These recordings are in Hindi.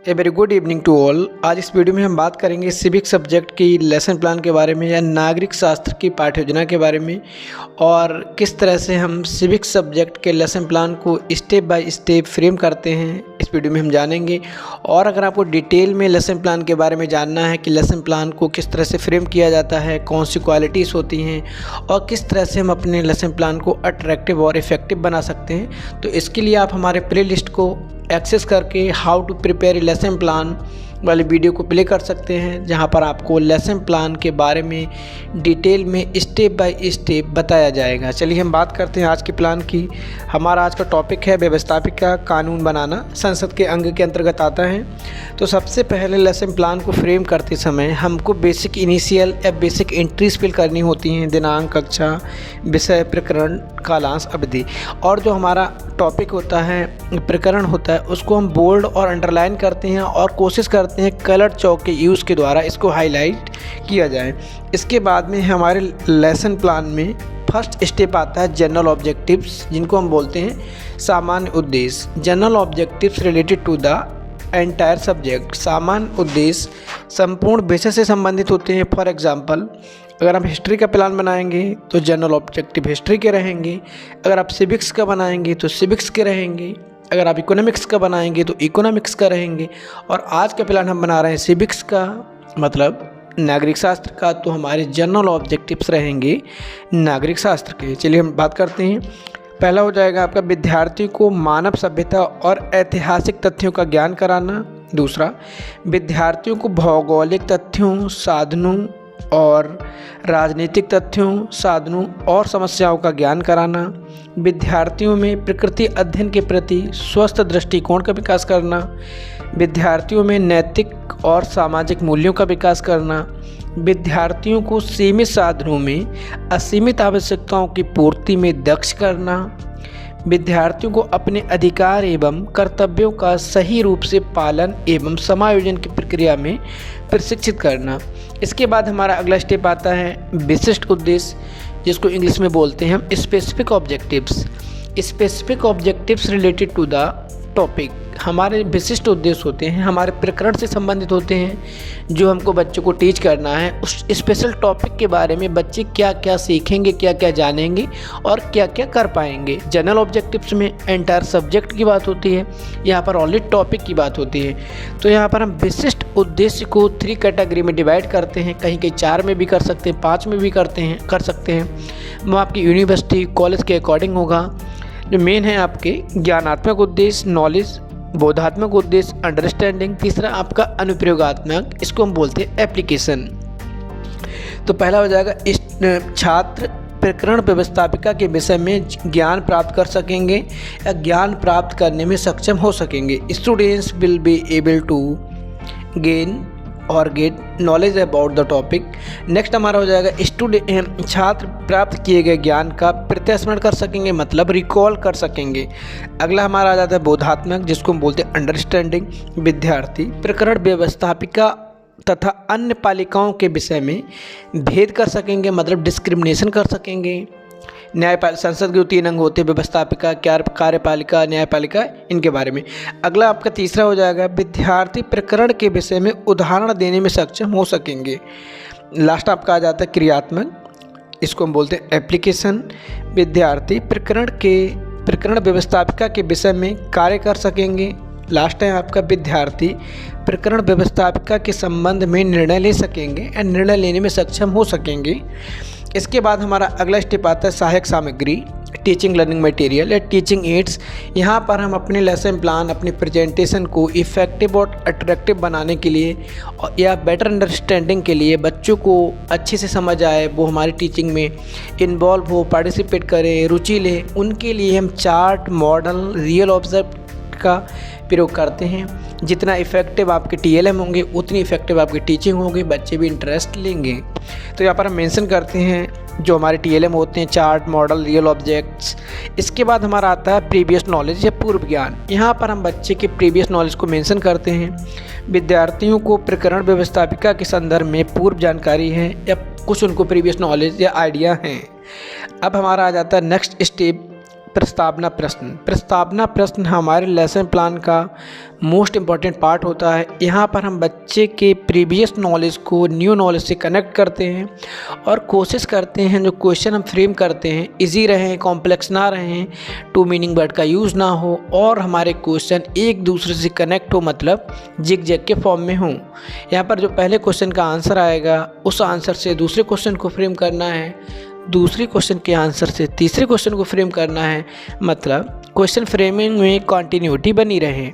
A very good evening to all. आज इस वीडियो में हम बात करेंगे सिविक सब्जेक्ट की लेसन प्लान के बारे में या नागरिक शास्त्र की पाठ्य योजना के बारे में और किस तरह से हम सिविक सब्जेक्ट के लेसन प्लान को स्टेप बाय स्टेप फ्रेम करते हैं, इस वीडियो में हम जानेंगे। और अगर आपको डिटेल में लेसन प्लान के बारे में जानना है कि लेसन प्लान को किस तरह से फ्रेम किया जाता है, कौन सी क्वालिटीज़ होती हैं और किस तरह से हम अपने लेसन प्लान को अट्रैक्टिव और इफ़ेक्टिव बना सकते हैं, तो इसके लिए आप हमारे प्ले लिस्ट को एक्सेस करके how to prepare lesson plan वाली वीडियो को प्ले कर सकते हैं, जहां पर आपको लेसन प्लान के बारे में डिटेल में स्टेप बाय स्टेप बताया जाएगा। चलिए हम बात करते हैं आज के प्लान की। हमारा आज का टॉपिक है व्यवस्थापिका कानून बनाना, संसद के अंग के अंतर्गत आता है। तो सबसे पहले लेसन प्लान को फ्रेम करते समय हमको बेसिक इनिशियल या बेसिक एंट्रीज फिल करनी होती हैं, दिनांक, कक्षा, विषय, प्रकरण, कालांश, अवधि। और जो हमारा टॉपिक होता है, प्रकरण होता है, उसको हम बोल्ड और अंडरलाइन करते हैं और कोशिश करते हैं कलर चौक के यूज़ के द्वारा इसको हाईलाइट किया जाए। इसके बाद में हमारे लेसन प्लान में फर्स्ट स्टेप आता है जनरल ऑब्जेक्टिव्स, जिनको हम बोलते हैं सामान्य उद्देश्य। General objectives related to the entire subject. सामान्य उद्देश्य संपूर्ण विषय से संबंधित होते हैं। फॉर एग्जांपल, अगर हम हिस्ट्री का प्लान बनाएंगे तो जनरल ऑब्जेक्टिव हिस्ट्री के रहेंगे। अगर आप सिविक्स का बनाएंगे तो सिविक्स के रहेंगे। अगर आप इकोनॉमिक्स का बनाएंगे तो इकोनॉमिक्स का रहेंगे। और आज का प्लान हम बना रहे हैं सिविक्स का, मतलब नागरिक शास्त्र का, तो हमारे जनरल ऑब्जेक्टिव्स रहेंगे नागरिक शास्त्र के। चलिए हम बात करते हैं। पहला हो जाएगा आपका विद्यार्थी को मानव सभ्यता और ऐतिहासिक तथ्यों का ज्ञान कराना। दूसरा, विद्यार्थियों को भौगोलिक तथ्यों, साधनों और राजनीतिक तथ्यों, साधनों और समस्याओं का ज्ञान कराना। विद्यार्थियों में प्रकृति अध्ययन के प्रति स्वस्थ दृष्टिकोण का विकास करना। विद्यार्थियों में नैतिक और सामाजिक मूल्यों का विकास करना। विद्यार्थियों को सीमित साधनों में असीमित आवश्यकताओं की पूर्ति में दक्ष करना। विद्यार्थियों को अपने अधिकार एवं कर्तव्यों का सही रूप से पालन एवं समायोजन की प्रक्रिया में प्रशिक्षित करना। इसके बाद हमारा अगला स्टेप आता है विशिष्ट उद्देश्य, जिसको इंग्लिश में बोलते हैं हम specific objectives. Specific objectives related to the topic. हमारे विशिष्ट उद्देश्य होते हैं, हमारे प्रकरण से संबंधित होते हैं, जो हमको बच्चों को टीच करना है। उस स्पेशल टॉपिक के बारे में बच्चे क्या क्या सीखेंगे, क्या क्या जानेंगे और क्या क्या कर पाएंगे। जनरल ऑब्जेक्टिव्स में एंटायर सब्जेक्ट की बात होती है, यहाँ पर ओनली टॉपिक की बात होती है। तो यहाँ पर हम विशिष्ट उद्देश्य को 3 कैटेगरी में डिवाइड करते हैं। कहीं कहीं 4 में भी कर सकते हैं, 5 में भी कर सकते हैं। वो आपकी यूनिवर्सिटी, कॉलेज के अकॉर्डिंग होगा। जो मेन है आपके ज्ञानात्मक उद्देश्य, नॉलेज, बोधात्मक उद्देश्य, अंडरस्टैंडिंग। तीसरा आपका अनुप्रयोगात्मक, इसको हम बोलते हैं एप्लीकेशन। तो पहला हो जाएगा छात्र प्रकरण व्यवस्थापिका के विषय में ज्ञान प्राप्त कर सकेंगे या ज्ञान प्राप्त करने में सक्षम हो सकेंगे। Students will be able to gain और get knowledge about the topic. Next हमारा हो जाएगा छात्र प्राप्त किए गए ज्ञान का प्रत्यास्मरण कर सकेंगे, मतलब रिकॉल कर सकेंगे। अगला हमारा आ जाता है बोधात्मक, जिसको हम बोलते हैं अंडरस्टैंडिंग। विद्यार्थी प्रकरण व्यवस्थापिका तथा अन्य पालिकाओं के विषय में भेद कर सकेंगे, मतलब डिस्क्रिमिनेशन कर सकेंगे। न्यायपालिका, संसद के 3 अंग होते हैं, व्यवस्थापिका, कार्यपालिका, न्यायपालिका, इनके बारे में। अगला आपका तीसरा हो जाएगा विद्यार्थी प्रकरण के विषय में उदाहरण देने में सक्षम हो सकेंगे। लास्ट आपका आ जाता है क्रियात्मक, इसको हम बोलते हैं एप्लीकेशन। विद्यार्थी प्रकरण व्यवस्थापिका के विषय में कार्य कर सकेंगे। लास्ट है आपका विद्यार्थी प्रकरण व्यवस्थापिका के संबंध में निर्णय ले सकेंगे या निर्णय लेने में सक्षम हो सकेंगे। इसके बाद हमारा अगला स्टेप आता है सहायक सामग्री, टीचिंग लर्निंग मटेरियल या टीचिंग एड्स। यहाँ पर हम अपने लेसन प्लान, अपनी प्रेजेंटेशन को इफ़ेक्टिव और अट्रैक्टिव बनाने के लिए या बेटर अंडरस्टैंडिंग के लिए, बच्चों को अच्छे से समझ आए, वो हमारी टीचिंग में इन्वॉल्व हो, पार्टिसिपेट करें, रुचि लें, उनके लिए हम चार्ट, मॉडल, रियल ऑब्जेक्ट का प्रयोग करते हैं। जितना इफ़ेक्टिव आपके TLM होंगे उतनी इफ़ेक्टिव आपकी टीचिंग होगी, बच्चे भी इंटरेस्ट लेंगे। तो यहाँ पर हम मेंशन करते हैं जो हमारे TLM होते हैं, चार्ट, मॉडल, रियल ऑब्जेक्ट्स। इसके बाद हमारा आता है प्रीवियस नॉलेज या पूर्व ज्ञान। यहाँ पर हम बच्चे के प्रीवियस नॉलेज को मेंशन करते हैं। विद्यार्थियों को प्रकरण व्यवस्थापिका के संदर्भ में पूर्व जानकारी है या कुछ उनको प्रीवियस नॉलेज या आइडिया हैं। अब हमारा आ जाता है नेक्स्ट स्टेप प्रस्तावना प्रश्न हमारे लेसन प्लान का मोस्ट इम्पॉर्टेंट पार्ट होता है। यहाँ पर हम बच्चे के प्रीवियस नॉलेज को न्यू नॉलेज से कनेक्ट करते हैं और कोशिश करते हैं जो क्वेश्चन हम फ्रेम करते हैं इजी रहें, कॉम्प्लेक्स ना रहें, टू मीनिंग वर्ड का यूज़ ना हो और हमारे क्वेश्चन एक दूसरे से कनेक्ट हो, मतलब जिग जैग के फॉर्म में हों। यहाँ पर जो पहले क्वेश्चन का आंसर आएगा उस आंसर से दूसरे क्वेश्चन को फ्रेम करना है, दूसरे क्वेश्चन के आंसर से तीसरे क्वेश्चन को फ्रेम करना है, मतलब क्वेश्चन फ्रेमिंग में कंटिन्यूटी बनी रहे।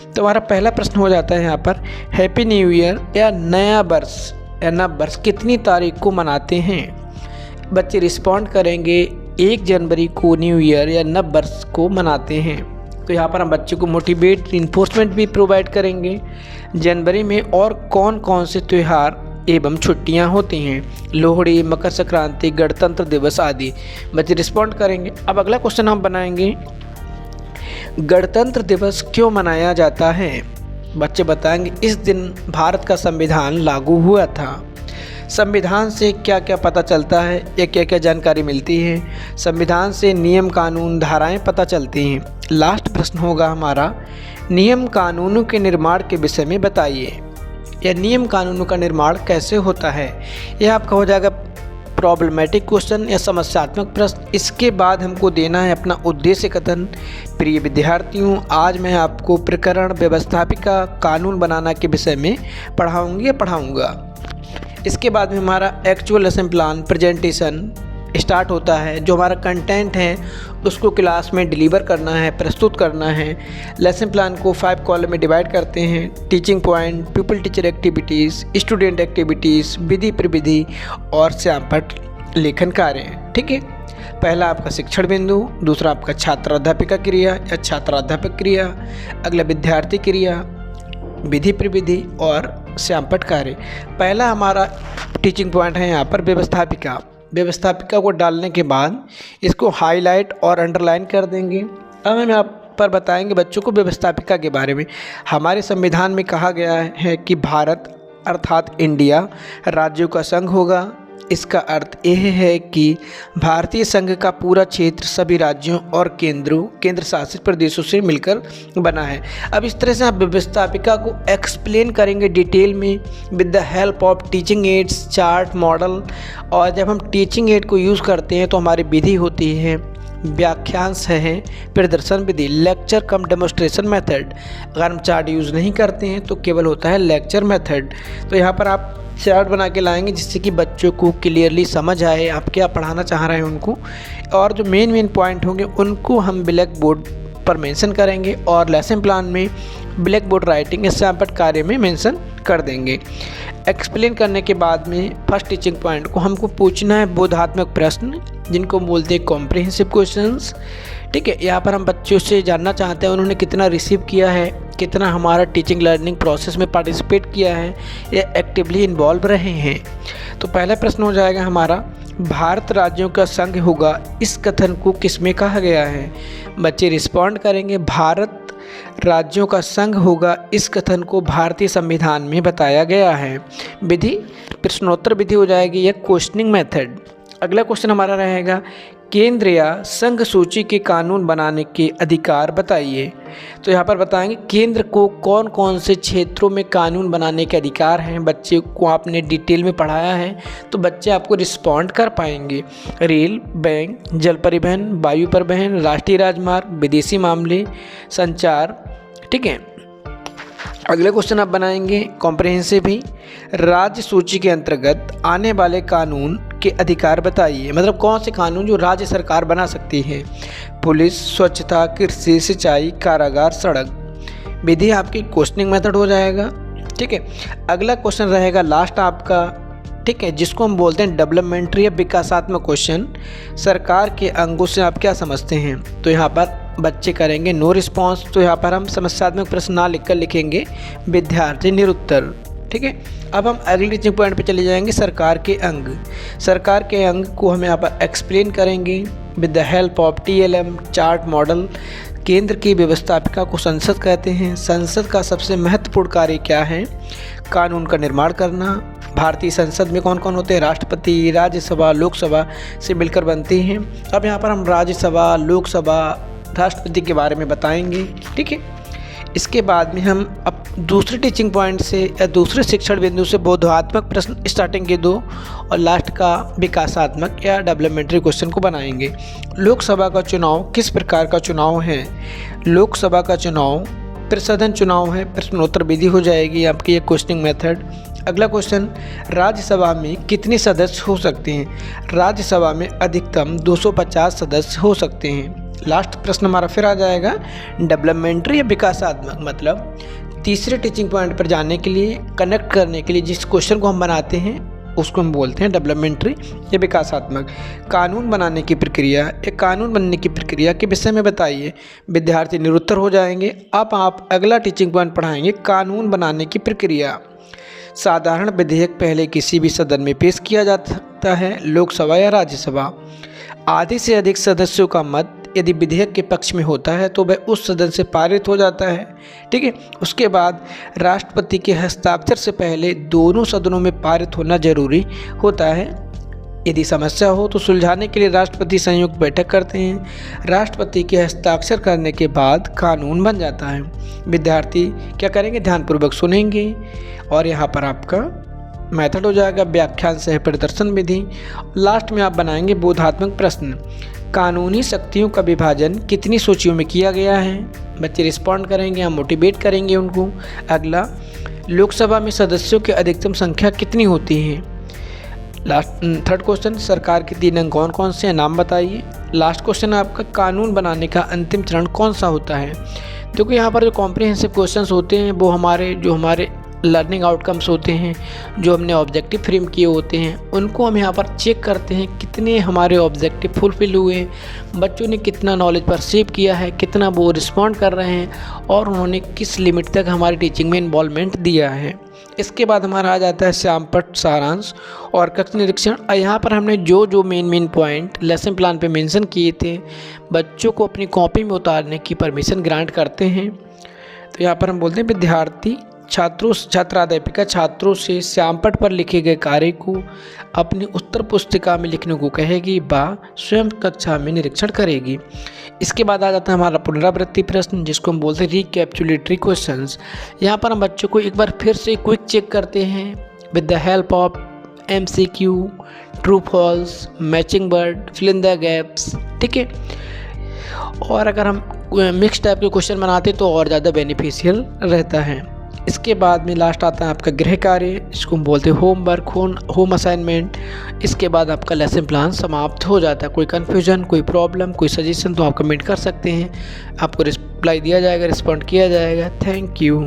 तो हमारा पहला प्रश्न हो जाता है यहाँ पर, हैप्पी न्यू ईयर या नया वर्ष कितनी तारीख को मनाते हैं? बच्चे रिस्पॉन्ड करेंगे 1 जनवरी को न्यू ईयर या नव वर्ष को मनाते हैं। तो यहाँ पर हम बच्चे को मोटिवेट इन्फोर्समेंट भी प्रोवाइड करेंगे। जनवरी में और कौन कौन से त्यौहार एवं छुट्टियां होती हैं? लोहड़ी, मकर संक्रांति, गणतंत्र दिवस आदि। बच्चे रिस्पॉन्ड करेंगे। अब अगला क्वेश्चन हम बनाएंगे, गणतंत्र दिवस क्यों मनाया जाता है? बच्चे बताएंगे इस दिन भारत का संविधान लागू हुआ था। संविधान से क्या क्या पता चलता है या क्या क्या जानकारी मिलती है? संविधान से नियम कानून धाराएं पता चलती हैं। लास्ट प्रश्न होगा हमारा, नियम कानूनों के निर्माण के विषय में बताइए, या नियम कानूनों का निर्माण कैसे होता है? यह आपका हो जाएगा प्रॉब्लमेटिक क्वेश्चन या समस्यात्मक प्रश्न। इसके बाद हमको देना है अपना उद्देश्य कथन। प्रिय विद्यार्थियों, आज मैं आपको प्रकरण व्यवस्थापिका कानून बनाना के विषय में पढ़ाऊंगा। इसके बाद में हमारा actual lesson plan presentation start होता है। जो हमारा कंटेंट है उसको क्लास में डिलीवर करना है, प्रस्तुत करना है। लेसन प्लान को 5 कॉलम में डिवाइड करते हैं, teaching point, pupil teacher activities, student activities, विधि प्रविधि और श्यामपट लेखन कार्य। ठीक है, पहला आपका शिक्षण बिंदु, दूसरा आपका छात्र अध्यापिका क्रिया या छात्राध्यापक क्रिया, अगला विद्यार्थी क्रिया, विधि प्रविधि और श्यामपट कार्य। पहला हमारा टीचिंग पॉइंट है यहाँ पर व्यवस्थापिका को डालने के बाद इसको हाईलाइट और अंडरलाइन कर देंगे। अब हम यहाँ पर बताएंगे बच्चों को व्यवस्थापिका के बारे में। हमारे संविधान में कहा गया है कि भारत अर्थात इंडिया राज्यों का संघ होगा। इसका अर्थ यह है कि भारतीय संघ का पूरा क्षेत्र सभी राज्यों और केंद्र शासित प्रदेशों से मिलकर बना है। अब इस तरह से आप व्यवस्थापिका को एक्सप्लेन करेंगे डिटेल में with the help of teaching ads, chart, model. और जब हम टीचिंग एड को यूज़ करते हैं तो हमारी विधि होती है, व्याख्यांश है, प्रदर्शन विधि, लेक्चर कम डेमोस्ट्रेशन मेथड। अगर हम चार्ट यूज़ नहीं करते हैं तो केवल होता है लेक्चर मेथड। तो यहाँ पर आप चार्ट बना के लाएंगे जिससे कि बच्चों को क्लियरली समझ आए आप क्या पढ़ाना चाह रहे हैं उनको, और जो मेन पॉइंट होंगे उनको हम ब्लैक बोर्ड पर मेंशन करेंगे और लेसन प्लान में ब्लैक बोर्ड राइटिंग या श्यामपट कार्य में मेंशन कर देंगे। एक्सप्लेन करने के बाद में फर्स्ट टीचिंग पॉइंट को हमको पूछना है बोधात्मक प्रश्न, जिनको बोलते हैं कॉम्प्रिहेंसिव क्वेश्चंस। ठीक है, यहाँ पर हम बच्चों से जानना चाहते हैं उन्होंने कितना रिसीव किया है, कितना हमारा टीचिंग लर्निंग प्रोसेस में पार्टिसिपेट किया है या एक्टिवली इन्वॉल्व रहे हैं। तो पहला प्रश्न हो जाएगा हमारा, भारत राज्यों का संघ होगा, इस कथन को किसमें कहा गया है? बच्चे रिस्पॉन्ड करेंगे, भारत राज्यों का संघ होगा, इस कथन को भारतीय संविधान में बताया गया है। विधि प्रश्नोत्तर विधि हो जाएगी या क्वेश्चनिंग मेथड। अगला क्वेश्चन हमारा रहेगा, केंद्र या संघ सूची के कानून बनाने के अधिकार बताइए। तो यहाँ पर बताएंगे केंद्र को कौन कौन से क्षेत्रों में कानून बनाने के अधिकार हैं। बच्चे को आपने डिटेल में पढ़ाया है तो बच्चे आपको रिस्पॉन्ड कर पाएंगे। रेल, बैंक, जल परिवहन, वायु परिवहन, राष्ट्रीय राजमार्ग, विदेशी मामले, संचार। ठीक है, अगले क्वेश्चन आप बनाएंगे कॉम्प्रिहेंसिव ही, राज्य सूची के अंतर्गत आने वाले कानून के अधिकार बताइए। मतलब कौन से कानून जो राज्य सरकार बना सकती है। पुलिस, स्वच्छता, कृषि, सिंचाई, कारागार, सड़क। विधि आपकी क्वेश्चनिंग मेथड हो जाएगा। ठीक है, अगला क्वेश्चन रहेगा लास्ट आपका, ठीक है, जिसको हम बोलते हैं डेवलपमेंटरी या विकासात्मक क्वेश्चन। सरकार के अंगों से आप क्या समझते हैं? तो यहाँ पर बच्चे करेंगे नो रिस्पॉन्स। तो यहाँ पर हम समस्यात्मक प्रश्न ना लिखकर लिखेंगे विद्यार्थी निरुत्तर। ठीक है, अब हम अगले टीचिंग पॉइंट पे चले जाएंगे, सरकार के अंग। सरकार के अंग को हम यहाँ पर एक्सप्लेन करेंगे with the help of TLM, chart, model. केंद्र की व्यवस्थापिका को संसद कहते हैं। संसद का सबसे महत्वपूर्ण कार्य क्या है? कानून का निर्माण करना, भारतीय संसद में कौन कौन होते हैं? राष्ट्रपति, राज्यसभा, लोकसभा से मिलकर बनती हैं। अब यहाँ पर हम राज्यसभा, लोकसभा, राष्ट्रपति के बारे में बताएंगे, ठीक है। इसके बाद में हम अब दूसरे टीचिंग पॉइंट से या दूसरे शिक्षण बिंदु से बोधात्मक प्रश्न स्टार्टिंग के 2 और लास्ट का विकासात्मक या डेवलपमेंट्री क्वेश्चन को बनाएंगे। लोकसभा का चुनाव किस प्रकार का चुनाव है? लोकसभा का चुनाव प्रसदन चुनाव है, प्रश्नोत्तर विधि हो जाएगी आपकी ये क्वेश्चनिंग मेथड। अगला क्वेश्चन, राज्यसभा में कितने सदस्य हो सकते हैं? राज्यसभा में अधिकतम 250 सदस्य हो सकते हैं। लास्ट प्रश्न हमारा फिर आ जाएगा डेवलपमेंट्री या विकासात्मक, मतलब तीसरे टीचिंग पॉइंट पर जाने के लिए, कनेक्ट करने के लिए जिस क्वेश्चन को हम बनाते हैं उसको हम बोलते हैं डेवलपमेंट्री या विकासात्मक। कानून बनाने की प्रक्रिया या कानून बनने की प्रक्रिया के विषय में बताइए। विद्यार्थी निरुत्तर हो जाएंगे। अब आप अगला टीचिंग पॉइंट पढ़ाएंगे कानून बनाने की प्रक्रिया। साधारण विधेयक पहले किसी भी सदन में पेश किया जाता है, लोकसभा या राज्यसभा। आधे से अधिक सदस्यों का मत यदि विधेयक के पक्ष में होता है तो वह उस सदन से पारित हो जाता है, ठीक है। उसके बाद राष्ट्रपति के हस्ताक्षर से पहले दोनों सदनों में पारित होना जरूरी होता है। यदि समस्या हो तो सुलझाने के लिए राष्ट्रपति संयुक्त बैठक करते हैं। राष्ट्रपति के हस्ताक्षर करने के बाद कानून बन जाता है। विद्यार्थी क्या करेंगे? ध्यानपूर्वक सुनेंगे और यहाँ पर आपका मेथड हो जाएगा व्याख्यान सह प्रदर्शन विधि। लास्ट में आप बनाएंगे बोधात्मक प्रश्न। कानूनी शक्तियों का विभाजन कितनी सूचियों में किया गया है? बच्चे रिस्पॉन्ड करेंगे, हम मोटिवेट करेंगे उनको। अगला, लोकसभा में सदस्यों की अधिकतम संख्या कितनी होती है? लास्ट थर्ड क्वेश्चन, सरकार के 3 अंग कौन कौन से हैं? नाम बताइए। लास्ट क्वेश्चन आपका, कानून बनाने का अंतिम चरण कौन सा होता है? क्योंकि यहाँ पर जो कॉम्प्रिहेंसिव क्वेश्चंस होते हैं वो हमारे लर्निंग आउटकम्स होते हैं, जो हमने ऑब्जेक्टिव फ्रेम किए होते हैं, उनको हम यहाँ पर चेक करते हैं कितने हमारे ऑब्जेक्टिव फुलफिल हुए, बच्चों ने कितना नॉलेज परसीव किया है, कितना वो रिस्पॉन्ड कर रहे हैं और उन्होंने किस लिमिट तक हमारी टीचिंग में इन्वॉल्वमेंट दिया है। इसके बाद हमारा आ जाता है श्यामपट्ट सारांश और कक्ष निरीक्षण। यहाँ पर हमने जो मेन पॉइंट लेसन प्लान पे मेंशन किए थे बच्चों को अपनी कॉपी में उतारने की परमिशन ग्रांट करते हैं। तो यहाँ पर हम बोलते हैं विद्यार्थी छात्राध्यापिका छात्रों से श्यामपट्ट पर लिखे गए कार्य को अपनी उत्तर पुस्तिका में लिखने को कहेगी व स्वयं कक्षा में निरीक्षण करेगी। इसके बाद आ जाता है हमारा पुनरावृत्ति प्रश्न, जिसको हम बोलते हैं रिकैपिचुलेटरी क्वेश्चंस। यहाँ पर हम बच्चों को एक बार फिर से क्विक चेक करते हैं with the help of MCQ, true false, matching word, fill in the gaps, ठीक है। और अगर हम मिक्स टाइप के क्वेश्चन बनाते तो और ज़्यादा बेनिफिशियल रहता है। इसके बाद में लास्ट आता है आपका गृह कार्य, इसको हम बोलते हैं होमवर्क, होम असाइनमेंट। इसके बाद आपका लेसन प्लान समाप्त हो जाता है। कोई कन्फ्यूजन, कोई प्रॉब्लम, कोई सजेशन तो आप कमेंट कर सकते हैं, आपको रिप्लाई दिया जाएगा, रिस्पॉन्ड किया जाएगा। Thank you.